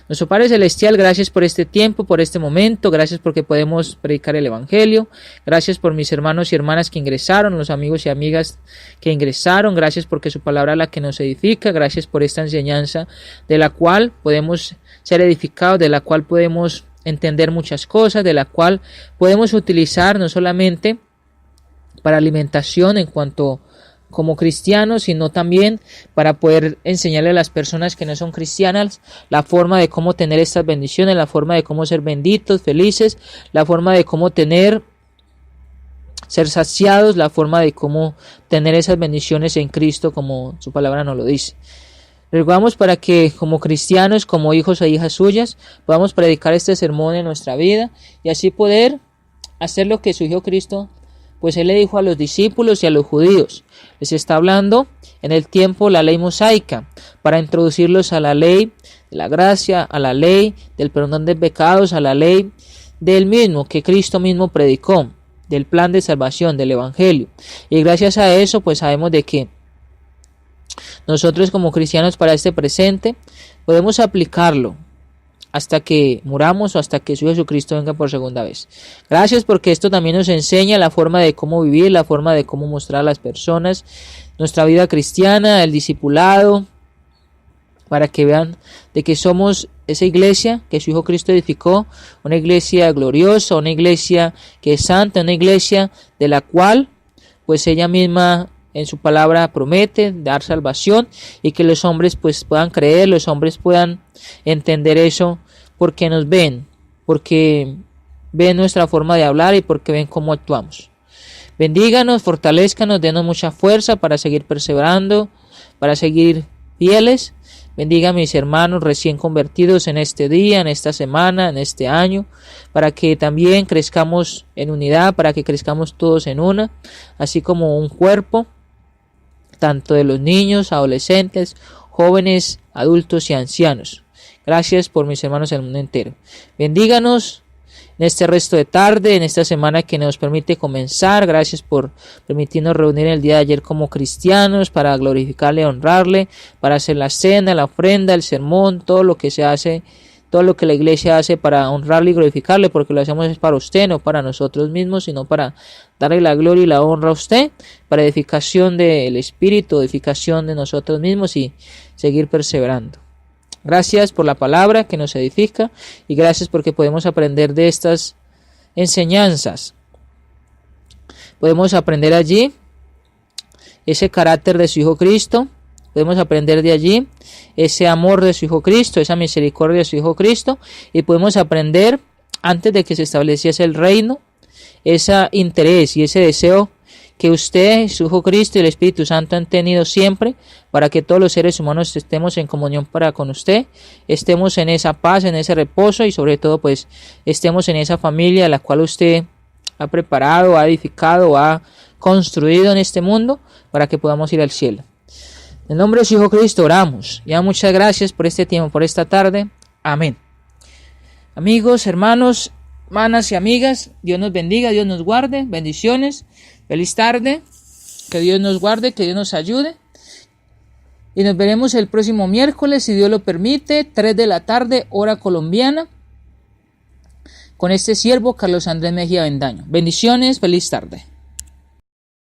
Nuestro Padre Celestial, gracias por este tiempo, por este momento, gracias porque podemos predicar el Evangelio, gracias por mis hermanos y hermanas que ingresaron, los amigos y amigas que ingresaron, gracias porque su palabra es la que nos edifica, gracias por esta enseñanza de la cual podemos ser edificados, de la cual podemos entender muchas cosas, de la cual podemos utilizar no solamente para alimentación en cuanto como cristianos, sino también para poder enseñarle a las personas que no son cristianas la forma de cómo tener estas bendiciones, la forma de cómo ser benditos, felices, la forma de cómo ser saciados, la forma de cómo tener esas bendiciones en Cristo como su palabra nos lo dice. Rogamos para que como cristianos, como hijos e hijas suyas, podamos predicar este sermón en nuestra vida y así poder hacer lo que su Hijo Cristo, pues Él le dijo a los discípulos y a los judíos. Les está hablando en el tiempo la ley mosaica para introducirlos a la ley de la gracia, a la ley del perdón de pecados, a la ley del mismo que Cristo mismo predicó, del plan de salvación, del evangelio. Y gracias a eso pues sabemos de que nosotros como cristianos para este presente podemos aplicarlo hasta que muramos o hasta que su Jesucristo venga por segunda vez. Gracias porque esto también nos enseña la forma de cómo vivir, la forma de cómo mostrar a las personas nuestra vida cristiana, el discipulado, para que vean de que somos esa iglesia que su Hijo Cristo edificó, una iglesia gloriosa, una iglesia que es santa, una iglesia de la cual pues ella misma en su palabra promete dar salvación y que los hombres pues puedan creer, los hombres puedan entender eso porque nos ven, porque ven nuestra forma de hablar y porque ven cómo actuamos. Bendíganos, fortalezcanos, denos mucha fuerza para seguir perseverando, para seguir fieles. Bendiga a mis hermanos recién convertidos en este día, en esta semana, en este año, para que también crezcamos en unidad, para que crezcamos todos en una, así como un cuerpo, tanto de los niños, adolescentes, jóvenes, adultos y ancianos. Gracias por mis hermanos del mundo entero. Bendíganos en este resto de tarde, en esta semana que nos permite comenzar. Gracias por permitirnos reunir el día de ayer como cristianos para glorificarle, honrarle, para hacer la cena, la ofrenda, el sermón, todo lo que se hace, todo lo que la iglesia hace para honrarle y glorificarle, porque lo hacemos es para usted, no para nosotros mismos, sino para darle la gloria y la honra a usted, para edificación del espíritu, edificación de nosotros mismos y seguir perseverando. Gracias por la palabra que nos edifica y gracias porque podemos aprender de estas enseñanzas. Podemos aprender allí ese carácter de su Hijo Cristo, podemos aprender de allí ese amor de su Hijo Cristo, esa misericordia de su Hijo Cristo y podemos aprender antes de que se estableciese el reino, ese interés y ese deseo que usted, su Hijo Cristo y el Espíritu Santo han tenido siempre para que todos los seres humanos estemos en comunión para con usted, estemos en esa paz, en ese reposo y sobre todo pues estemos en esa familia la cual usted ha preparado, ha edificado, ha construido en este mundo para que podamos ir al cielo. En el nombre de su Hijo Cristo oramos. Ya muchas gracias por este tiempo, por esta tarde. Amén. Amigos, hermanos, hermanas y amigas, Dios nos bendiga, Dios nos guarde, bendiciones. Feliz tarde, que Dios nos guarde, que Dios nos ayude y nos veremos el próximo miércoles, si Dios lo permite, 3 de la tarde, hora colombiana. con este siervo Carlos Andrés Mejía Bendaño. Bendiciones, feliz tarde.